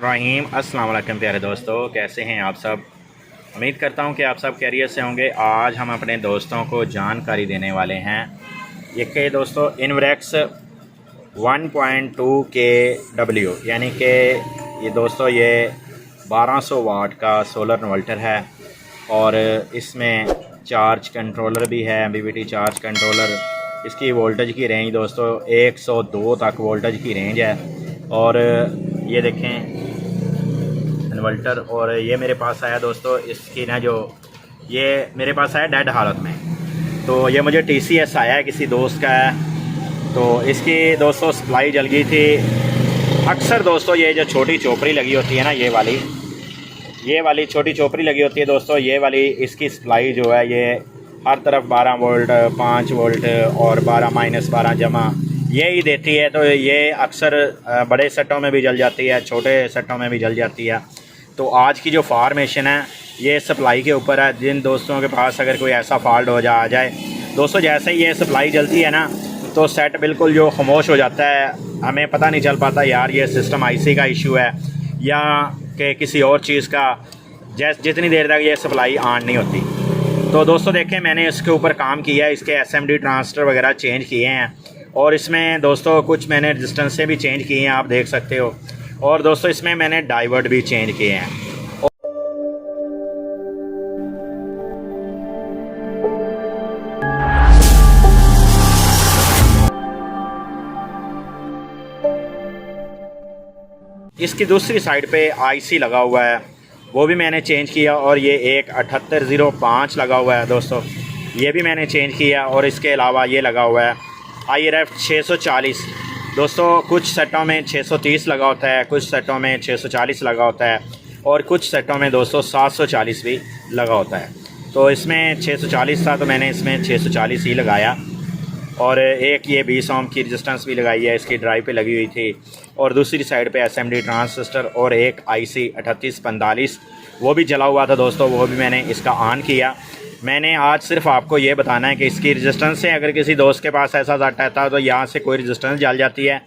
बिस्मिल्लाहिर्रहमानिर्रहीम। अस्सलाम वालेकुम प्यारे दोस्तों, कैसे हैं आप सब। उम्मीद करता हूं कि आप सब खैरियत से होंगे। आज हम अपने दोस्तों को जानकारी देने वाले हैं ये कि दोस्तों इनवरेक्स 1.2 kW यानी कि ये दोस्तों ये 1200 वाट का सोलर इन्वर्टर है और इसमें चार्ज कंट्रोलर भी है, एमपीपीटी चार्ज कंट्रोलर। इसकी वोल्टेज की रेंज दोस्तों 102 तक वोल्टेज की रेंज है। और ये देखें इन्वर्टर, और ये मेरे पास आया दोस्तों, इसकी ना जो ये मेरे पास आया डेड हालत में, तो ये मुझे टीसीएस आया है, किसी दोस्त का है। तो इसकी दोस्तों सप्लाई जल गई थी। अक्सर दोस्तों ये जो छोटी चोपड़ी लगी होती है ना, ये वाली छोटी चोपड़ी लगी होती है दोस्तों, ये वाली इसकी सप्लाई जो है ये हर तरफ 12 वोल्ट 5 वोल्ट और 12 माइनस 12 जमा यही देती है। तो ये अक्सर बड़े सेटों में भी जल जाती है, छोटे सेटों में भी जल जाती है। तो आज की जो फार्मेशन है ये सप्लाई के ऊपर है। जिन दोस्तों के पास अगर कोई ऐसा फॉल्ट आ जाए दोस्तों, जैसे ही ये सप्लाई जलती है ना तो सेट बिल्कुल जो खामोश हो जाता है। हमें पता नहीं चल पाता यार ये सिस्टम आईसी का इशू है या कि किसी और चीज़ का, जितनी देर तक ये सप्लाई ऑन नहीं होती। तो दोस्तों देखें, मैंने इसके ऊपर काम किया है, इसके एसएमडी ट्रांजिस्टर वगैरह चेंज किए हैं और इसमें दोस्तों कुछ मैंने रेजिस्टेंस से भी चेंज किए हैं, आप देख सकते हो। और दोस्तों इसमें मैंने डाइवर्ट भी चेंज किए हैं। इसकी दूसरी साइड पे आईसी लगा हुआ है, वो भी मैंने चेंज किया। और ये एक 7805 लगा हुआ है दोस्तों, ये भी मैंने चेंज किया। और इसके अलावा ये लगा हुआ है IRF 640 दोस्तों, कुछ सेटों में 630 लगा होता है, कुछ सेटों में 640 लगा होता है और कुछ सेटों में दोस्तों 740 भी लगा होता है। तो इसमें 640 था तो मैंने इसमें 640 ही लगाया। और एक ये 20 ओम की रेजिस्टेंस भी लगाई है, इसकी ड्राइव पे लगी हुई थी। और दूसरी साइड पे एसएमडी ट्रांजिस्टर और एक IC 3845 वो भी जला हुआ था दोस्तों, वो भी मैंने इसका ऑन किया। मैंने आज सिर्फ आपको ये बताना है कि इसकी रेजिस्टेंस से अगर किसी दोस्त के पास ऐसा डाटा है तो यहाँ से कोई रेजिस्टेंस जल जाती है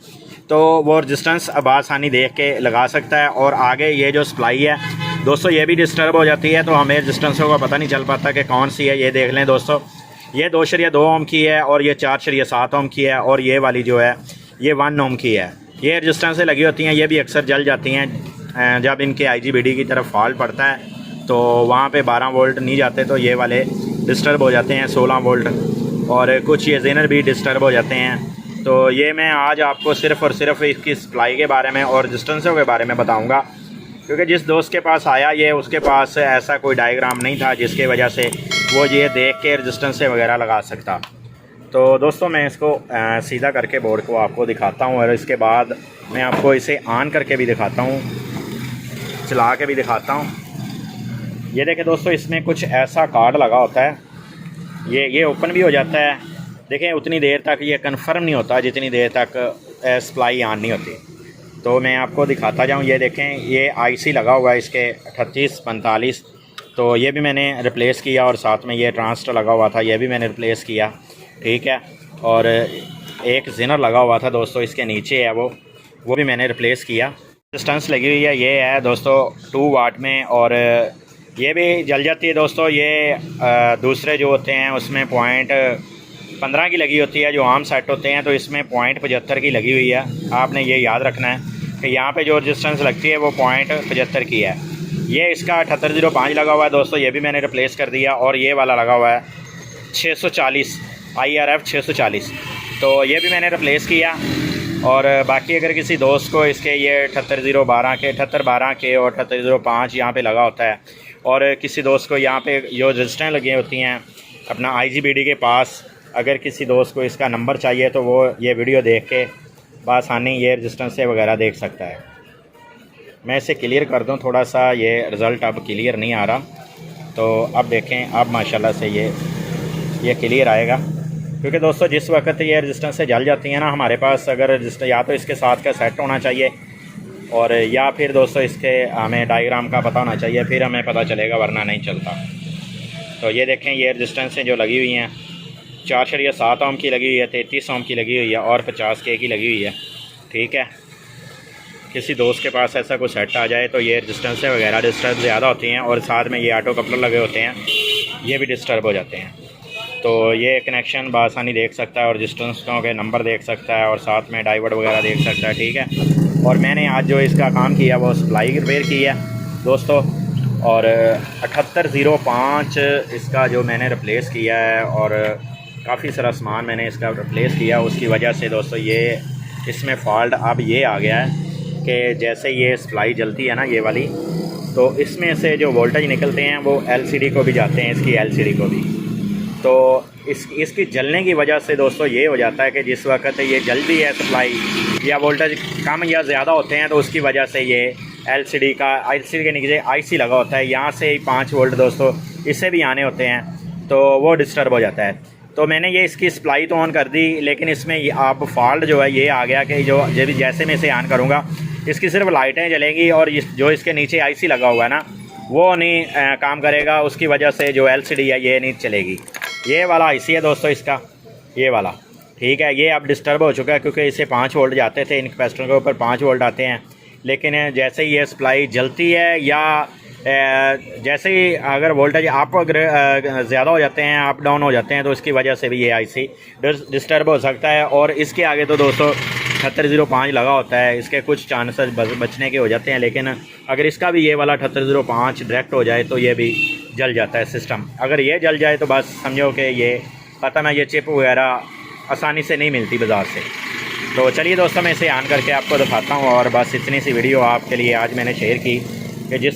तो वो रेजिस्टेंस आसानी देख के लगा सकता है। और आगे ये जो सप्लाई है दोस्तों ये भी डिस्टर्ब हो जाती है, तो हमें रेजिस्टेंसों का पता नहीं चल पाता कि कौन सी है। ये देख लें दोस्तों, ये 2.2 ओम की है और ये 4.7 ओम की है और ये वाली जो है ये 1 ओम की है। ये रेजिस्टेंसें लगी होती हैं, ये भी अक्सर जल जाती हैं जब इनके IGBD की तरफ फॉल्ट पड़ता है, तो वहाँ पे 12 वोल्ट नहीं जाते तो ये वाले डिस्टर्ब हो जाते हैं 16 वोल्ट, और कुछ ये जेनर भी डिस्टर्ब हो जाते हैं। तो ये मैं आज आपको सिर्फ़ और सिर्फ इसकी सप्लाई के बारे में और रेजिस्टेंसों के बारे में बताऊँगा, क्योंकि जिस दोस्त के पास आया ये उसके पास ऐसा कोई डायग्राम नहीं था जिसके वजह से वो ये देख के रेजिस्टेंस वगैरह लगा सकता। तो दोस्तों मैं इसको सीधा करके बोर्ड को आपको दिखाता हूँ और इसके बाद मैं आपको इसे ऑन करके भी दिखाता हूँ, चला के भी दिखाता हूँ। ये देखें दोस्तों, इसमें कुछ ऐसा कार्ड लगा होता है, ये ओपन भी हो जाता है। देखें उतनी देर तक ये कंफर्म नहीं होता जितनी देर तक सप्लाई ऑन नहीं होती। तो मैं आपको दिखाता जाऊँ। ये देखें ये IC लगा हुआ है इसके 3845, तो ये भी मैंने रिप्लेस किया। और साथ में ये ट्रांजिस्टर लगा हुआ था, ये भी मैंने रिप्लेस किया, ठीक है। और एक जेनर लगा हुआ था दोस्तों इसके नीचे है, वो भी मैंने रिप्लेस किया। रेजिस्टेंस लगी हुई है, ये है दोस्तों 2 वाट में, और ये भी जल जाती है दोस्तों। ये दूसरे जो होते हैं उसमें 0.15 की लगी होती है, जो आम सेट होते हैं, तो इसमें 0.75 की लगी हुई है। आपने ये याद रखना है कि यहाँ पे जो रेजिस्टेंस लगती है वो 0.75 की है। ये इसका 7805 लगा हुआ है दोस्तों, ये भी मैंने रिप्लेस कर दिया। और ये वाला लगा हुआ है 640 IRF 640, तो ये भी मैंने रिप्लेस किया। और बाकी अगर किसी दोस्त को इसके ये 7812 के 7812 के और 7805 यहाँ पे लगा होता है, और किसी दोस्त को यहाँ पे जो रजिस्टेंस लगी होती हैं अपना IGBD के पास, अगर किसी दोस्त को इसका नंबर चाहिए तो वो ये वीडियो देख के बआसानी ये रजिस्टेंस से वगैरह देख सकता है। मैं इसे क्लियर कर दूं, थोड़ा सा ये रिज़ल्ट अब क्लियर नहीं आ रहा, तो अब देखें अब माशाल्लाह से ये क्लियर आएगा। क्योंकि दोस्तों जिस वक्त ये रेजिस्टेंस से जल जाती हैं ना, हमारे पास अगर रजिस्टर या तो इसके साथ का सेट होना चाहिए और या फिर दोस्तों इसके हमें डायग्राम का पता होना चाहिए, फिर हमें पता चलेगा, वरना नहीं चलता। तो ये देखें ये रेजिस्टेंसें जो लगी हुई हैं 4.7 ओम की लगी हुई है, 33 ओम की लगी हुई है और 50K की लगी हुई है, ठीक है। किसी दोस्त के पास ऐसा कोई सेट आ जाए तो ये रेजिस्टेंस वगैरह डिस्टर्ब ज़्यादा होती हैं, और साथ में ये ऑटो कपलर लगे होते हैं, ये भी डिस्टर्ब हो जाते हैं। तो ये कनेक्शन बआसानी देख सकता है और रेजिस्टेंसों के नंबर देख सकता है और साथ में डाइवर्ट वगैरह देख सकता है, ठीक है। और मैंने आज जो इसका काम किया वो सप्लाई रिपेयर की है दोस्तों, और 7805 इसका जो मैंने रिप्लेस किया है, और काफ़ी सारा सामान मैंने इसका रिप्लेस किया। उसकी वजह से दोस्तों ये इसमें फ़ॉल्ट अब ये आ गया है कि जैसे ये सप्लाई जलती है ना ये वाली, तो इसमें से जो वोल्टेज निकलते हैं वो एलसीडी को भी जाते हैं, इसकी एलसीडी को भी। तो इसकी जलने की वजह से दोस्तों ये हो जाता है कि जिस वक्त ये जलती है सप्लाई या वोल्टेज कम या ज़्यादा होते हैं, तो उसकी वजह से ये एलसीडी के नीचे आईसी लगा होता है, यहाँ से 5 वोल्ट दोस्तों इससे भी आने होते हैं, तो वो डिस्टर्ब हो जाता है। तो मैंने ये इसकी सप्लाई तो ऑन कर दी, लेकिन इसमें आप फॉल्ट जो है ये आ गया कि जो भी जैसे मैं इसे ऑन करूँगा इसकी सिर्फ लाइटें जलेंगी, और जो इसके नीचे आईसी लगा हुआ है ना वो नहीं काम करेगा। उसकी वजह से जो एलसीडी है ये नहीं चलेगी। ये वाला आईसी है दोस्तों इसका, ये वाला, ठीक है। ये अब डिस्टर्ब हो चुका है क्योंकि इसे 5 वोल्ट जाते थे, इन कैपेसिटर के ऊपर 5 वोल्ट आते हैं, लेकिन जैसे ही ये सप्लाई जलती है या जैसे ही अगर वोल्टेज ज़्यादा हो जाते हैं, अप डाउन हो जाते हैं, तो इसकी वजह से भी ये आईसी डिस्टर्ब हो सकता है। और इसके आगे तो दोस्तों 7805 लगा होता है, इसके कुछ चांसेस बचने के हो जाते हैं, लेकिन अगर इसका भी ये वाला 7805 डायरेक्ट हो जाए तो ये भी जल जाता है सिस्टम। अगर ये जल जाए तो बस समझो कि ये ख़त्म है, ये चिप वगैरह आसानी से नहीं मिलती बाज़ार से। तो चलिए दोस्तों मैं इसे ऑन करके आपको दिखाता हूँ, और बस इतनी सी वीडियो आपके लिए आज मैंने शेयर की कि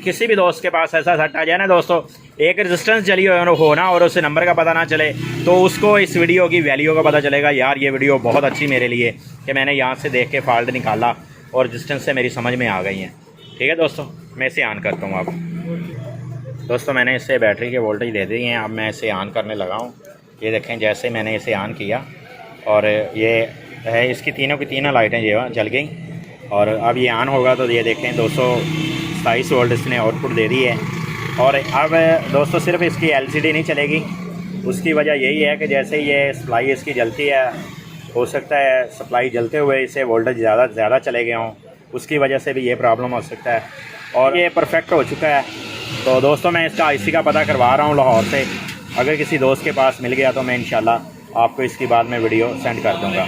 किसी भी दोस्त के पास ऐसा सेट आ जाए ना दोस्तों, एक रेजिस्टेंस जली हो ना और उसे नंबर का पता ना चले, तो उसको इस वीडियो की वैल्यू का पता चलेगा। यार ये वीडियो बहुत अच्छी मेरे लिए कि मैंने यहाँ से देख के फॉल्ट निकाला और रेजिस्टेंस से मेरी समझ में आ गई हैं, ठीक है दोस्तों। मैं इसे ऑन करता हूँ अब। दोस्तों मैंने इसे बैटरी के वोल्टेज दे दी हैं, अब मैं इसे ऑन करने लगा हूँ। ये देखें जैसे मैंने इसे ऑन किया और ये है इसकी तीनों की तीनों लाइटें जो जल गई, और अब ये ऑन होगा तो ये देखें 227 वोल्ट इसने आउटपुट दे दी है। और अब दोस्तों सिर्फ इसकी एलसीडी नहीं चलेगी, उसकी वजह यही है कि जैसे ये सप्लाई इसकी जलती है, हो सकता है सप्लाई जलते हुए इसे वोल्टेज ज़्यादा चले गए हों, उसकी वजह से भी ये प्रॉब्लम हो सकता है। और ये परफेक्ट हो चुका है। तो दोस्तों मैं इसका आईसी का पता करवा रहा हूँ लाहौर से, अगर किसी दोस्त के पास मिल गया तो मैं इंशाल्लाह आपको इसकी बाद में वीडियो सेंड कर दूँगा।